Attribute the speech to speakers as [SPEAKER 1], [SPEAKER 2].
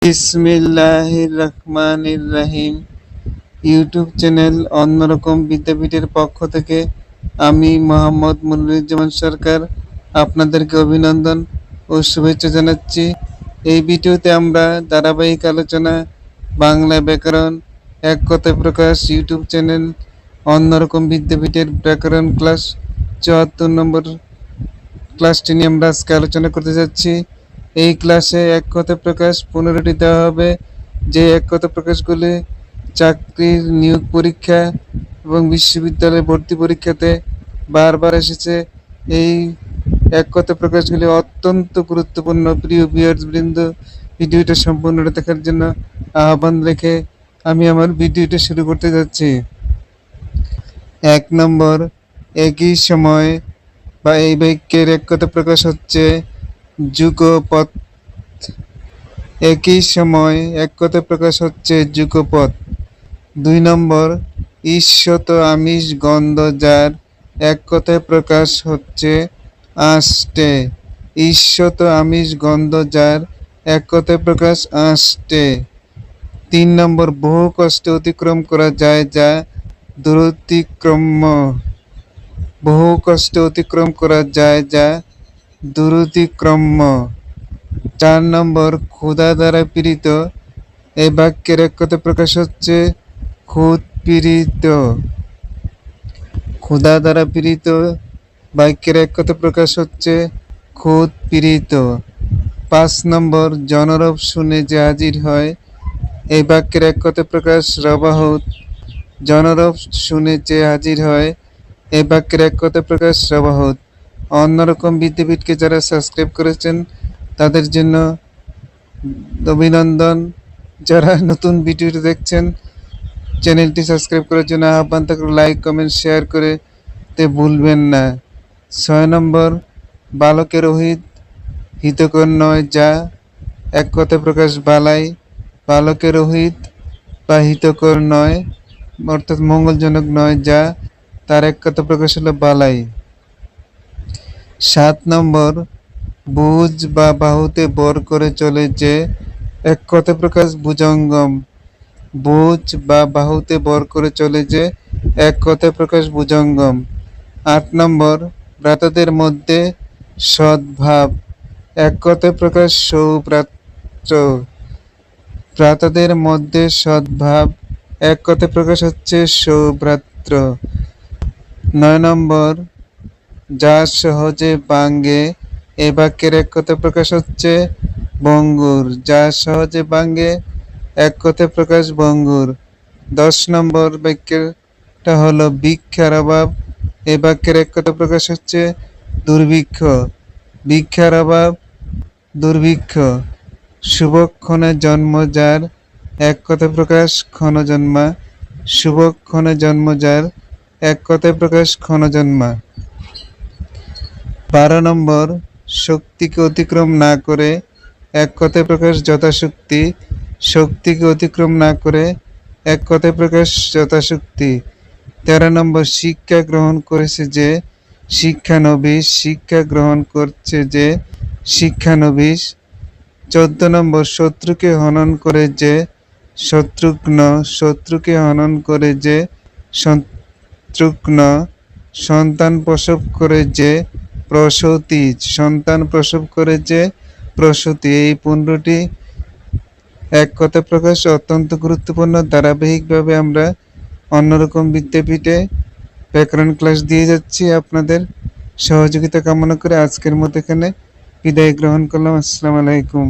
[SPEAKER 1] বিসমিল্লাহির রহমানির রহিম। YouTube channel অন্যরকম বিদ্যাপীঠের পক্ষ থেকে আমি মোহাম্মদ মনিরুজ্জামান সরকার আপনাদেরকে অভিনন্দন ও শুভেচ্ছা জানাচ্ছি। এই ভিডিওতে আমরা ধারাবাহিক আলোচনা বাংলা ব্যাকরণ এক কথায় প্রকাশ ইউটিউব চ্যানেল অন্যরকম বিদ্যাপীঠের ব্যাকরণ ক্লাস ৭৪ নম্বর ক্লাসটি নিয়ে আমরা আজকে আলোচনা করতে যাচ্ছি। এই ক্লাসে এক কথা প্রকাশ 15টি দেওয়া হবে, যে এক কথা প্রকাশগুলি চাকরির নিয়োগ পরীক্ষা এবং বিশ্ববিদ্যালয় ভর্তি পরীক্ষাতে বারবার এসেছে। এই এক কথা প্রকাশগুলি অত্যন্ত গুরুত্বপূর্ণ। প্রিয় ভিউয়ার্স বৃন্দ, ভিডিওটা সম্পূর্ণটা দেখার জন্য আহ্বান রেখে আমি আমার ভিডিওটা শুরু করতে যাচ্ছি। 1 নম্বর, একই সময় বা এই বাক্যের এক কথা প্রকাশ হচ্ছে যুগপৎ। একই সময় এক কথা প্রকাশ হচ্ছে যুগপৎ। 2 নম্বর, ঈষৎ আমিষ গন্ধ যার এক কথায় প্রকাশ হচ্ছে আষ্টে। ঈষৎ আমিষ গন্ধ যার এক কথায় প্রকাশ আষ্টে। 3 নম্বর, বহু কষ্টে অতিক্রম করা যায় যা দুরতিক্রম্য। বহু কষ্টে অতিক্রম করা যায় যা দুরতিক্রম্য। 4 নম্বর, ক্ষুধা দ্বারা পীড়িত। এই বাক্যের এক কথা প্রকাশ হচ্ছে ক্ষুৎপীড়িত। ক্ষুধা দ্বারা পীড়িত বাক্যের এক কথা প্রকাশ হচ্ছে ক্ষুৎপীড়িত। 5 নম্বর, জনরব শুনে যে হাজির হয়। এই বাক্যের এক কথা প্রকাশ রবাহুত। জনরব শুনে যে হাজির হয়, এই বাক্যের এক কথা প্রকাশ রবাহুত। অন্যরকম বিদ্যাপীঠকে যারা সাবস্ক্রাইব করেছেন তাদের জন্য অভিনন্দন। যারা নতুন ভিডিওটি দেখছেন চ্যানেলটি সাবস্ক্রাইব করার জন্য আহ্বান থাকলে লাইক কমেন্ট শেয়ার করে তে ভুলবেন না। 6 নম্বর, বালকের অহিত হিতকর নয় যা এক কথায় প্রকাশ বালাই। বালকের অহিত বা হিতকর নয় অর্থাৎ মঙ্গলজনক নয়, যা তার এক কথা প্রকাশ হলো বালাই। 7 নম্বর, বুঝ বা বাহুতে বর করে চলে যে এক কথা প্রকাশ ভুজঙ্গম। বুঝ বা বাহুতে বর করে চলে যে এক কথা প্রকাশ ভুজঙ্গম। 8 নম্বর, ভ্রাতাদের মধ্যে সদ্ভাব। এক কথায় প্রকাশ সৌভ্রাত্র। ভ্রাতাদের মধ্যে সদ্ভাব এক কথায় প্রকাশ হচ্ছে সৌভ্রাত্র। 9 নম্বর, যা সহজে ভাঙ্গে। এই বাক্যের এক কথা প্রকাশ হচ্ছে ভঙ্গুর। যা সহজে ভাঙ্গে এক কথায় প্রকাশ ভঙ্গুর। 10 নম্বর বাক্যটা হলো ভিক্ষার অভাব। এই বাক্যের এক কথা প্রকাশ হচ্ছে দুর্ভিক্ষ। ভিক্ষার অভাব দুর্ভিক্ষ। শুভক্ষণে জন্ম যার এক কথায় প্রকাশ ক্ষণজন্মা। শুভক্ষণে জন্ম যার এক কথায় প্রকাশ ক্ষণজন্মা। 12 নম্বর, শক্তিকে অতিক্রম না করে এক কথায় প্রকাশ যথাশক্তি। শক্তিকে অতিক্রম না করে এক কথায় প্রকাশ যথাশক্তি। 13 নম্বর, শিক্ষা গ্রহণ করেছে যে শিক্ষানবিশ। শিক্ষা গ্রহণ করছে যে শিক্ষানবিশ। 14 নম্বর, শত্রুকে হনন করে যে শত্রুঘ্ন। শত্রুকে হনন করে যে শত্রুঘ্ন। সন্তান প্রসব করে যে প্রসূতি। সন্তান প্রসব করে যে প্রসূতি। এই 15টি এক কথা প্রকাশ অত্যন্ত গুরুত্বপূর্ণ। ধারাবাহিকভাবে আমরা অন্যরকম বিদ্যাপীঠে ব্যাকরণ ক্লাস দিয়ে যাচ্ছি। আপনাদের সহযোগিতা কামনা করে আজকের মতো এখানে বিদায় গ্রহণ করলাম। আসসালামু আলাইকুম।